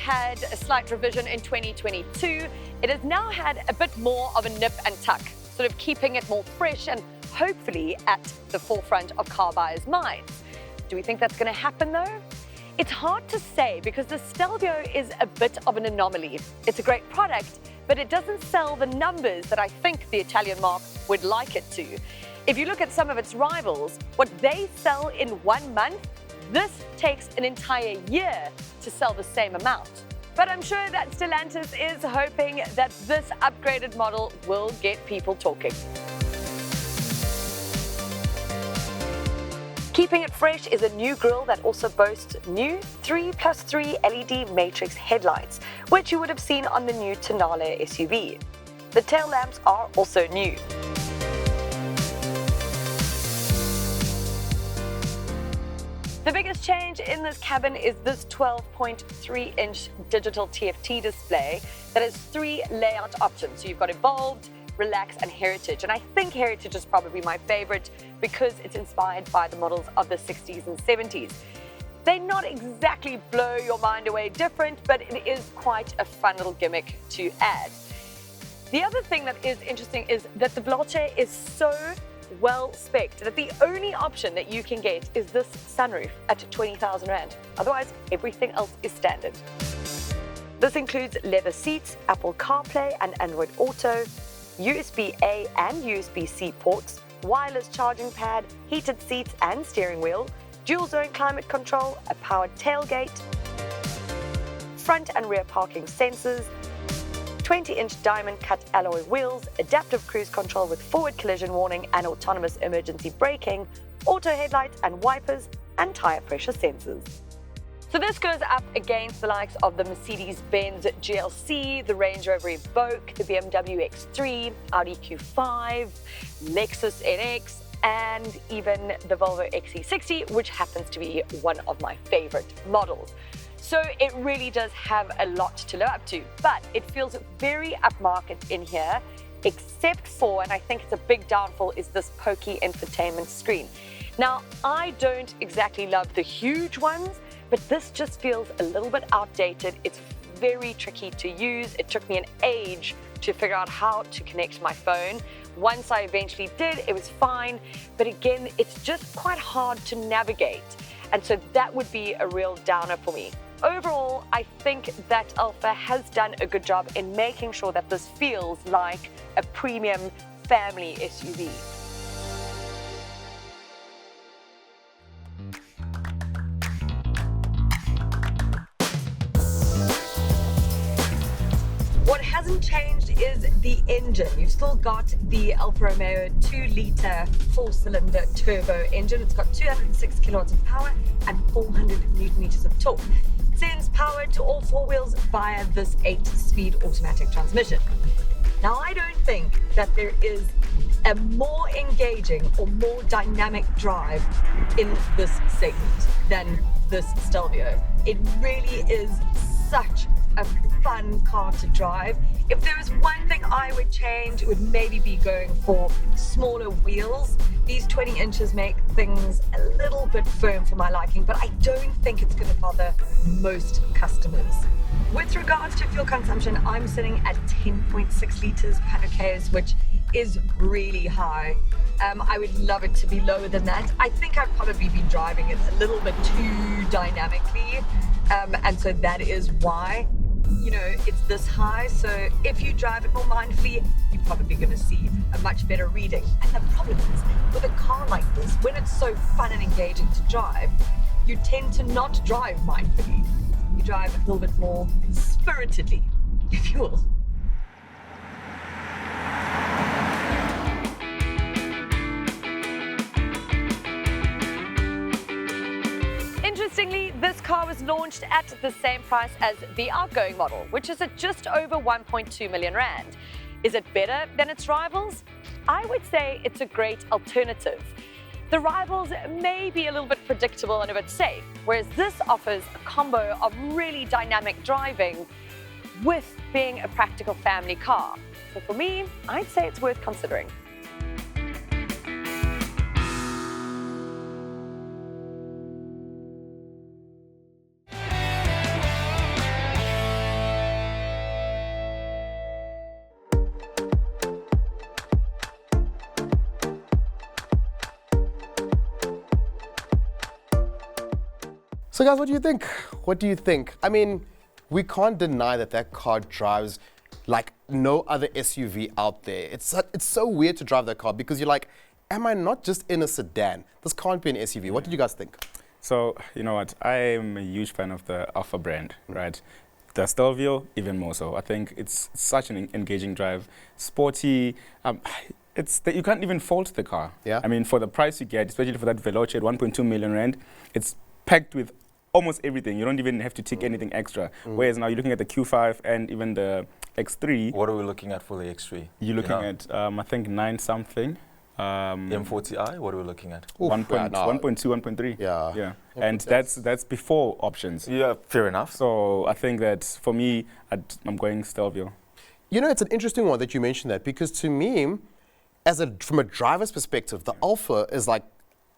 had a slight revision in 2022, it has now had a bit more of a nip and tuck, sort of keeping it more fresh and hopefully at the forefront of car buyers' minds. Do we think that's going to happen though? It's hard to say because the Stelvio is a bit of an anomaly. It's a great product, but it doesn't sell the numbers that I think the Italian marque would like it to. If you look at some of its rivals, what they sell in 1 month, this takes an entire year to sell the same amount. But I'm sure that Stellantis is hoping that this upgraded model will get people talking. Keeping it fresh is a new grille that also boasts new 3+3 LED matrix headlights, which you would have seen on the new Tonale SUV. The tail lamps are also new. The biggest change in this cabin is this 12.3-inch digital TFT display that has 3 layout options. So you've got Evolved, Relax and Heritage. And I think Heritage is probably my favorite because it's inspired by the models of the 60s and 70s. They're not exactly blow your mind away different, but it is quite a fun little gimmick to add. The other thing that is interesting is that the Veloce is so well spec'd that the only option that you can get is this sunroof at 20,000 Rand. Otherwise, everything else is standard. This includes leather seats, Apple CarPlay and Android Auto, USB-A and USB-C ports, wireless charging pad, heated seats and steering wheel, dual zone climate control, a powered tailgate, front and rear parking sensors, 20-inch diamond cut alloy wheels, adaptive cruise control with forward collision warning and autonomous emergency braking, auto headlights and wipers, and tire pressure sensors. So this goes up against the likes of the Mercedes-Benz GLC, the Range Rover Evoque, the BMW X3, Audi Q5, Lexus NX, and even the Volvo XC60, which happens to be one of my favorite models. So it really does have a lot to live up to, but it feels very upmarket in here, except for, and I think it's a big downfall, is this pokey infotainment screen. Now, I don't exactly love the huge ones, but this just feels a little bit outdated. It's very tricky to use. It took me an age to figure out how to connect my phone. Once I eventually did, it was fine, but again, it's just quite hard to navigate. And so that would be a real downer for me. Overall, I think that Alfa has done a good job in making sure that this feels like a premium family SUV. What hasn't changed is the engine. You've still got the Alfa Romeo 2-litre 4-cylinder turbo engine. It's got 206 kilowatts of power and 400 newton meters of torque. It sends power to all 4 wheels via this 8-speed automatic transmission. Now, I don't think that there is a more engaging or more dynamic drive in this segment than this Stelvio. It really is such a fun car to drive. If there was one thing I would change, it would maybe be going for smaller wheels. These 20 inches make things a little bit firm for my liking, but I don't think it's going to bother most customers. With regards to fuel consumption, I'm sitting at 10.6 litres per 100 k's, which is really high. I would love it to be lower than that. I think I've probably been driving it a little bit too dynamically, and so that is why, you know, it's this high. So if you drive it more mindfully, you're probably going to see a much better reading. And the problem is, with a car like this, when it's so fun and engaging to drive, you tend to not drive mindfully. You drive a little bit more spiritedly, if you will. Interestingly, this car was launched at the same price as the outgoing model, which is at just over 1.2 million Rand. Is it better than its rivals? I would say it's a great alternative. The rivals may be a little bit predictable and a bit safe, whereas this offers a combo of really dynamic driving with being a practical family car. So for me, I'd say it's worth considering. So guys, what do you think? What do you think? I mean, we can't deny that that car drives like no other SUV out there. It's so weird to drive that car because you're like, am I not just in a sedan? This can't be an SUV. What did you guys think? So, you know what, I'm a huge fan of the Alfa brand, right? The Stelvio, even more so. I think it's such an engaging drive, sporty. You can't even fault the car. Yeah. I mean, for the price you get, especially for that Veloce at 1.2 million rand, it's packed with almost everything. You don't even have to tick anything extra. Whereas now you're looking at the Q5 and even the X3. What are we looking at for the X3? You're looking at, I think, 9 something. M40i, what are we looking at? 1.2, 1.3. Yeah. And that's before options. Yeah, fair enough. So I think that for me, I'm going Stelvio. You know, it's an interesting one that you mentioned that because to me, from a driver's perspective, the Alfa is like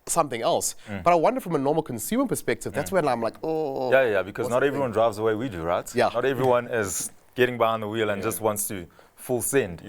something else. But I wonder from a normal consumer perspective, that's when I'm like, oh. Yeah, because not everyone drives the way we do, right? Yeah. Not everyone is getting behind the wheel and just wants to full send.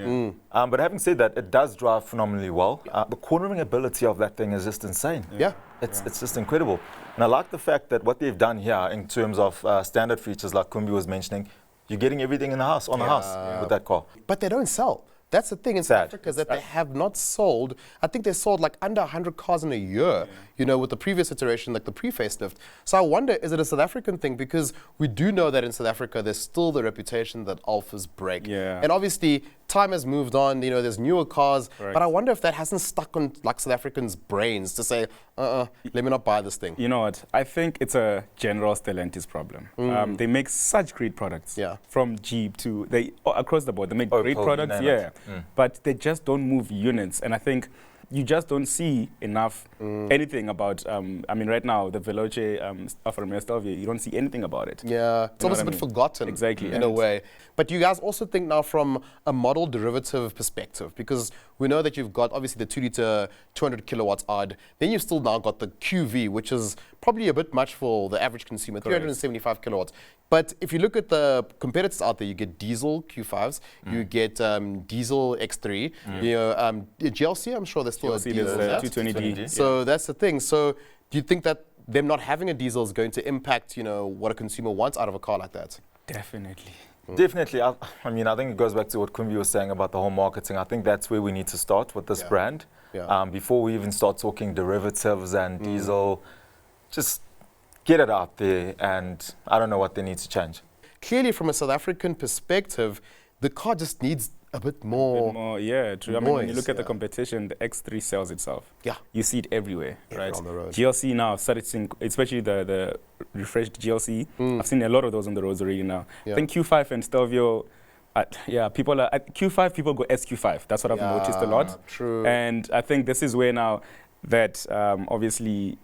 But having said that, it does drive phenomenally well. The cornering ability of that thing is just insane. Yeah. It's just incredible. And I like the fact that what they've done here in terms of standard features like Kumbi was mentioning, you're getting everything in the house, on the house with that car. But they don't sell. That's the thing in South Sad. Africa is that they have not sold. I think they sold like under 100 cars in a year, you know, with the previous iteration, like the pre-facelift. So I wonder, is it a South African thing? Because we do know that in South Africa, there's still the reputation that Alfas break. Yeah. And obviously, time has moved on, you know, there's newer cars. Correct. But I wonder if that hasn't stuck on like South Africans' brains to say, let me not buy this thing. You know what? I think it's a General Stellantis problem. They make such great products. Yeah. From Jeep to across the board. They make Opel, great you products, name it. but they just don't move units. And I think you just don't see enough anything about. I mean, right now the Veloce Alfa Romeo Stelvio, you don't see anything about it. Yeah, it's almost a bit forgotten Exactly. in a way. But you guys also think now from a model derivative perspective, because we know that you've got obviously the 2-litre, 200 kilowatts odd. Then you've still now got the QV, which is probably a bit much for the average consumer, 375 kilowatts. But if you look at the competitors out there, you get diesel Q5s, you get diesel X3, you know, GLC, I'm sure there's still a GLC, diesel. there's yeah? 220D. So that's the thing. So do you think that them not having a diesel is going to impact, you know, what a consumer wants out of a car like that? Definitely. Definitely. I mean, I think it goes back to what Kumbi was saying about the whole marketing. I think that's where we need to start with this brand. Yeah. Before we even start talking derivatives and diesel, just get it out there, and I don't know what they need to change. Clearly, from a South African perspective, the car just needs a bit more. Yeah, true. I mean, when you noise, look at the yeah. competition, the X3 sells itself. Yeah. You see it everywhere, right? on the road. GLC now started seeing, especially the refreshed GLC. I've seen a lot of those on the roads already now. Yeah. I think Q5 and Stelvio, people are at Q5. People go SQ5. That's what I've noticed a lot. True. And I think this is where now that obviously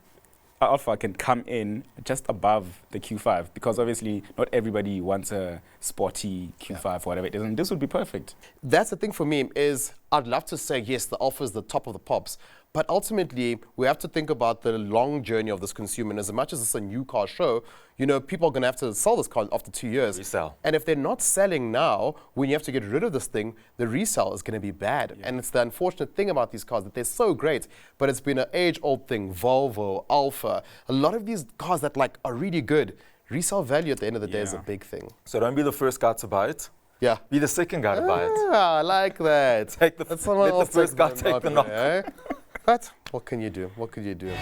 Alfa can come in just above the Q5, because obviously not everybody wants a sporty Q5 or whatever it is, and this would be perfect. That's the thing for me is I'd love to say, yes, the Alfa is the top of the pops. But ultimately, we have to think about the long journey of this consumer. And as much as it's a new car show, you know, people are going to have to sell this car after 2 years. Resell. And if they're not selling now, when you have to get rid of this thing, the resale is going to be bad. And it's the unfortunate thing about these cars that they're so great, but it's been an age-old thing. Volvo, Alfa, a lot of these cars that like are really good, resale value at the end of the day is a big thing. So don't be the first guy to buy it. Yeah. Be the second guy to buy it. I like that. Take the, Let someone let the else first guy take take the knock, knock. eh? But what can you do? What can you do?